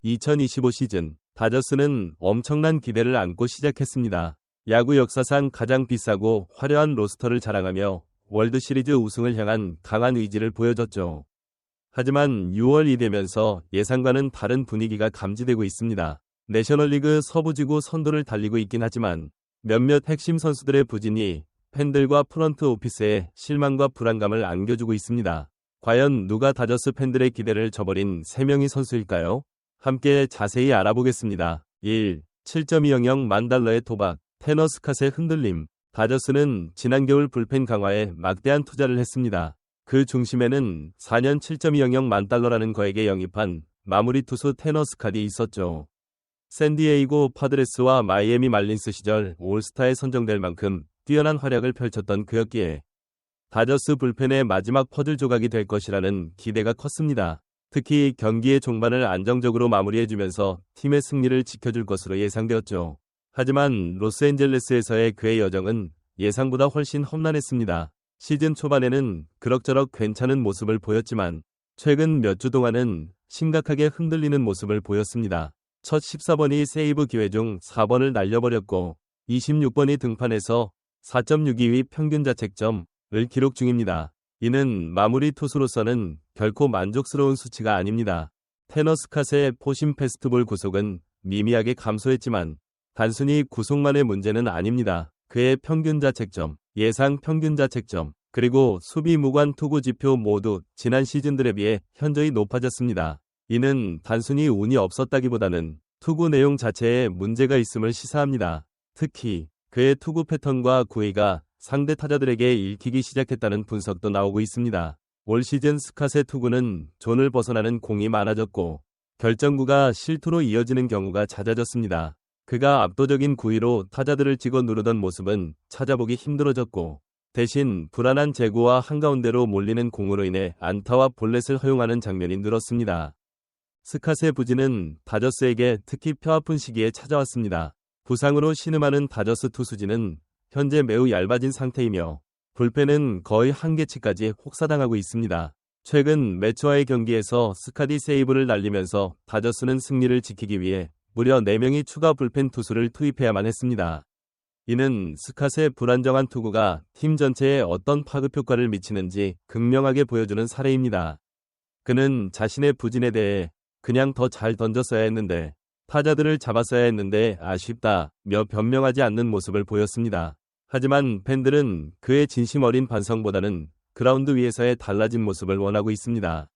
2025 시즌 다저스는 엄청난 기대를 안고 시작했습니다. 야구 역사상 가장 비싸고 화려한 로스터를 자랑하며 월드시리즈 우승을 향한 강한 의지를 보여줬죠. 하지만 6월이 되면서 예상과는 다른 분위기가 감지되고 있습니다. 내셔널리그 서부지구 선두를 달리고 있긴 하지만 몇몇 핵심 선수들의 부진이 팬들과 프런트 오피스에 실망과 불안감을 안겨주고 있습니다. 과연 누가 다저스 팬들의 기대를 저버린 3명의 선수일까요? 함께 자세히 알아보겠습니다. 1. 7.200만 달러의 도박, 테너 스캇의 흔들림. 다저스는 지난 겨울 불펜 강화에 막대한 투자를 했습니다. 그 중심에는 4년 7.200만 달러라는 거액에 영입한 마무리 투수 테너 스캇이 있었죠. 샌디에이고 파드레스와 마이애미 말린스 시절 올스타에 선정될 만큼 뛰어난 활약을 펼쳤던 그였기에 다저스 불펜의 마지막 퍼즐 조각이 될 것이라는 기대가 컸습니다. 특히 경기의 종반을 안정적으로 마무리해주면서 팀의 승리를 지켜줄 것으로 예상되었죠. 하지만 로스앤젤레스에서의 그의 여정은 예상보다 훨씬 험난했습니다. 시즌 초반에는 그럭저럭 괜찮은 모습을 보였지만 최근 몇 주 동안은 심각하게 흔들리는 모습을 보였습니다. 첫 14번이 세이브 기회 중 4번을 날려버렸고 26번이 등판해서 4.62위 평균 자책점을 기록 중입니다. 이는 마무리 투수로서는 결코 만족스러운 수치가 아닙니다. 테너 스캇의 포심 패스트볼 구속은 미미하게 감소했지만 단순히 구속만의 문제는 아닙니다. 그의 평균 자책점, 예상 평균 자책점, 그리고 수비 무관 투구 지표 모두 지난 시즌들에 비해 현저히 높아졌습니다. 이는 단순히 운이 없었다기보다는 투구 내용 자체에 문제가 있음을 시사합니다. 특히 그의 투구 패턴과 구위가 상대 타자들에게 읽히기 시작했다는 분석도 나오고 있습니다. 올 시즌 스캇의 투구는 존을 벗어나는 공이 많아졌고 결정구가 실투로 이어지는 경우가 잦아졌습니다. 그가 압도적인 구위로 타자들을 찍어 누르던 모습은 찾아보기 힘들어졌고 대신 불안한 제구와 한가운데로 몰리는 공으로 인해 안타와 볼넷을 허용하는 장면이 늘었습니다. 스캇의 부진은 다저스에게 특히 뼈아픈 시기에 찾아왔습니다. 부상으로 신음하는 다저스 투수진은 현재 매우 얇아진 상태이며 불펜은 거의 한계치까지 혹사당하고 있습니다. 최근 매츠와의 경기에서 스캇이 세이브를 날리면서 다저스는 승리를 지키기 위해 무려 4명이 추가 불펜 투수를 투입해야만 했습니다. 이는 스캇의 불안정한 투구가 팀 전체에 어떤 파급 효과를 미치는지 극명하게 보여주는 사례입니다. 그는 자신의 부진에 대해 그냥 더 잘 던졌어야 했는데 타자들을 잡았어야 했는데 아쉽다며 변명하지 않는 모습을 보였습니다. 하지만 팬들은 그의 진심 어린 반성보다는 그라운드 위에서의 달라진 모습을 원하고 있습니다.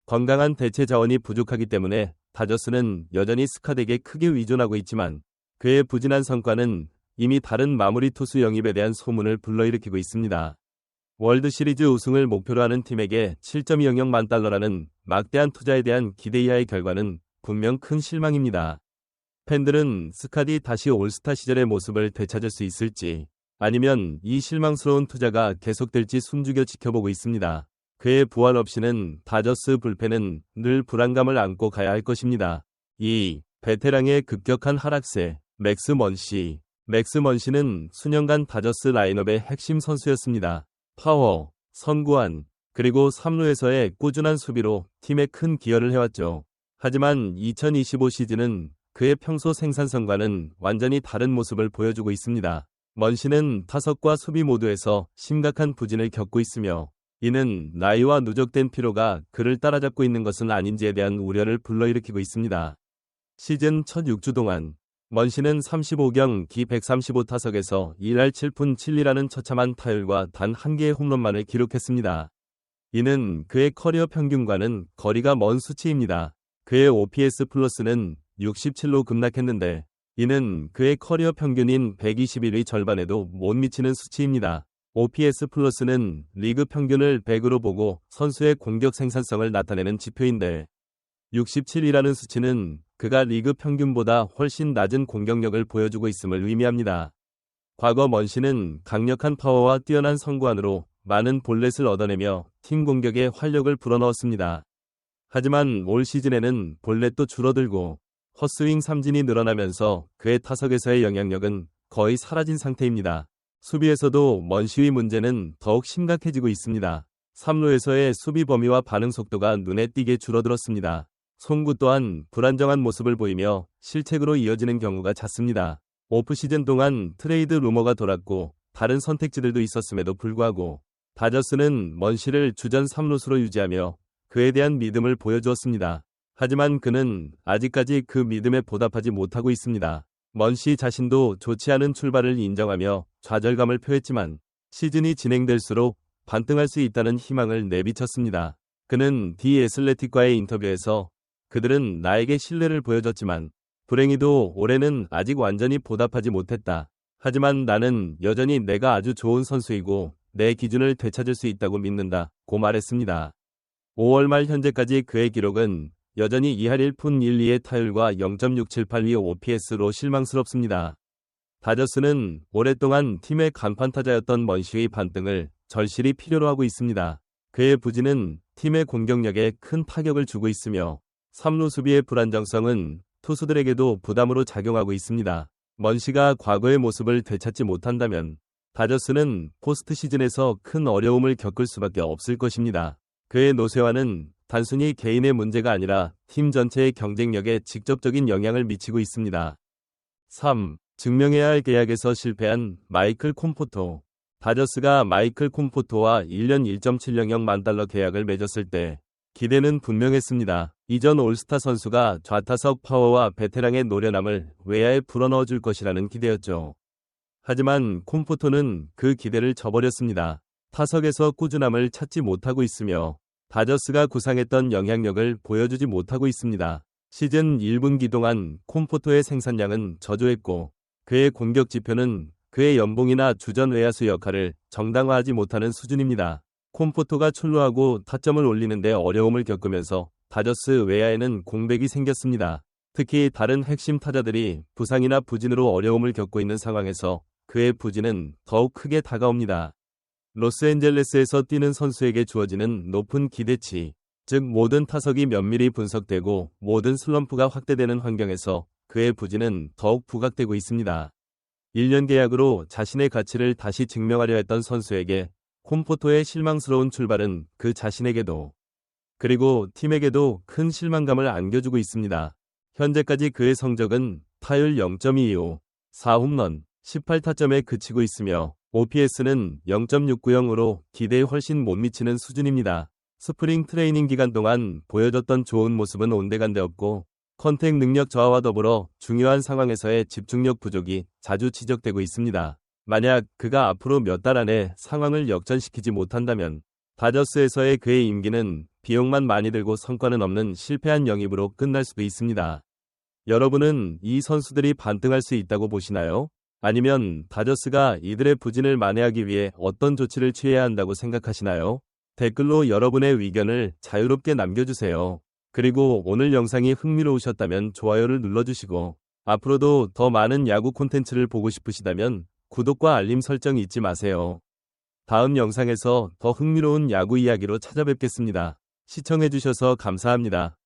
건강한 대체 자원이 부족하기 때문에 다저스는 여전히 스캇에게 크게 의존하고 있지만 그의 부진한 성과는 이미 다른 마무리 투수 영입에 대한 소문을 불러일으키고 있습니다. 월드시리즈 우승을 목표로 하는 팀에게 7.200만 달러라는 막대한 투자에 대한 기대 이하의 결과는 분명 큰 실망입니다. 팬들은 스캇이 다시 올스타 시절의 모습을 되찾을 수 있을지 아니면 이 실망스러운 투자가 계속될지 숨죽여 지켜보고 있습니다. 그의 부활 없이는 다저스 불펜은 늘 불안감을 안고 가야 할 것입니다. 2. 베테랑의 급격한 하락세, 맥스 먼시. 맥스 먼시는 수년간 다저스 라인업의 핵심 선수였습니다. 파워, 선구안, 그리고 3루에서의 꾸준한 수비로 팀에 큰 기여를 해왔죠. 하지만 2025 시즌은 그의 평소 생산성과는 완전히 다른 모습을 보여주고 있습니다. 먼시는 타석과 수비 모두에서 심각한 부진을 겪고 있으며 이는 나이와 누적된 피로가 그를 따라잡고 있는 것은 아닌지에 대한 우려를 불러일으키고 있습니다. 시즌 첫 6주 동안 먼시는 35경기 135타석에서 1할 7푼 7리라는 처참한 타율과 단 1개의 홈런만을 기록했습니다. 이는 그의 커리어 평균과는 거리가 먼 수치입니다. 그의 OPS 플러스는 67로 급락했는데 이는 그의 커리어 평균인 121의 절반에도 못 미치는 수치입니다. OPS 플러스는 리그 평균을 100으로 보고 선수의 공격 생산성을 나타내는 지표인데 67이라는 수치는 그가 리그 평균보다 훨씬 낮은 공격력을 보여주고 있음을 의미합니다. 과거 먼시는 강력한 파워와 뛰어난 선구안으로 많은 볼넷을 얻어내며 팀 공격에 활력을 불어넣었습니다. 하지만 올 시즌에는 볼넷도 줄어들고 헛스윙 삼진이 늘어나면서 그의 타석에서의 영향력은 거의 사라진 상태입니다. 수비에서도 먼시의 문제는 더욱 심각해지고 있습니다. 3루에서의 수비 범위와 반응 속도가 눈에 띄게 줄어들었습니다. 송구 또한 불안정한 모습을 보이며 실책으로 이어지는 경우가 잦습니다. 오프시즌 동안 트레이드 루머가 돌았고 다른 선택지들도 있었음에도 불구하고 다저스는 먼시를 주전 3루수로 유지하며 그에 대한 믿음을 보여주었습니다. 하지만 그는 아직까지 그 믿음에 보답하지 못하고 있습니다. 먼시 자신도 좋지 않은 출발을 인정하며 좌절감을 표했지만 시즌이 진행될수록 반등할 수 있다는 희망을 내비쳤습니다. 그는 디 애슬레틱과의 인터뷰에서 그들은 나에게 신뢰를 보여줬지만 불행히도 올해는 아직 완전히 보답하지 못했다. 하지만 나는 여전히 내가 아주 좋은 선수이고 내 기준을 되찾을 수 있다고 믿는다 고 말했습니다. 5월 말 현재까지 그의 기록은 여전히 2할 1푼 1리의 타율과 0.678위 OPS로 실망스럽습니다. 다저스는 오랫동안 팀의 간판타자였던 먼시의 반등을 절실히 필요로 하고 있습니다. 그의 부진은 팀의 공격력에 큰 타격을 주고 있으며 3루 수비의 불안정성은 투수들에게도 부담으로 작용하고 있습니다. 먼시가 과거의 모습을 되찾지 못한다면 다저스는 포스트 시즌에서 큰 어려움을 겪을 수밖에 없을 것입니다. 그의 노쇠화는 단순히 개인의 문제가 아니라 팀 전체의 경쟁력에 직접적인 영향을 미치고 있습니다. 3. 증명해야 할 계약에서 실패한 마이클 콤포토. 다저스가 마이클 콤포토와 1년 1.700만 달러 계약을 맺었을 때 기대는 분명했습니다. 이전 올스타 선수가 좌타석 파워와 베테랑의 노련함을 외야에 불어넣어 줄 것이라는 기대였죠. 하지만 콤포토는 그 기대를 저버렸습니다. 타석에서 꾸준함을 찾지 못하고 있으며 다저스가 구상했던 영향력을 보여주지 못하고 있습니다. 시즌 1분기 동안 콤포토의 생산량은 저조했고 그의 공격 지표는 그의 연봉이나 주전 외야수 역할을 정당화하지 못하는 수준입니다. 콤포토가 출루하고 타점을 올리는데 어려움을 겪으면서 다저스 외야에는 공백이 생겼습니다. 특히 다른 핵심 타자들이 부상이나 부진으로 어려움을 겪고 있는 상황에서 그의 부진은 더욱 크게 다가옵니다. 로스앤젤레스에서 뛰는 선수에게 주어지는 높은 기대치, 즉 모든 타석이 면밀히 분석되고 모든 슬럼프가 확대되는 환경에서 그의 부진은 더욱 부각되고 있습니다. 1년 계약으로 자신의 가치를 다시 증명하려 했던 선수에게 콤포토의 실망스러운 출발은 그 자신에게도 그리고 팀에게도 큰 실망감을 안겨주고 있습니다. 현재까지 그의 성적은 타율 0.225, 4홈런, 18타점에 그치고 있으며 OPS는 0.690으로 기대에 훨씬 못 미치는 수준입니다. 스프링 트레이닝 기간 동안 보여줬던 좋은 모습은 온데간데 없고 컨택 능력 저하와 더불어 중요한 상황에서의 집중력 부족이 자주 지적되고 있습니다. 만약 그가 앞으로 몇 달 안에 상황을 역전시키지 못한다면 다저스에서의 그의 임기는 비용만 많이 들고 성과는 없는 실패한 영입으로 끝날 수도 있습니다. 여러분은 이 선수들이 반등할 수 있다고 보시나요? 아니면 다저스가 이들의 부진을 만회하기 위해 어떤 조치를 취해야 한다고 생각하시나요? 댓글로 여러분의 의견을 자유롭게 남겨주세요. 그리고 오늘 영상이 흥미로우셨다면 좋아요를 눌러주시고 앞으로도 더 많은 야구 콘텐츠를 보고 싶으시다면 구독과 알림 설정 잊지 마세요. 다음 영상에서 더 흥미로운 야구 이야기로 찾아뵙겠습니다. 시청해주셔서 감사합니다.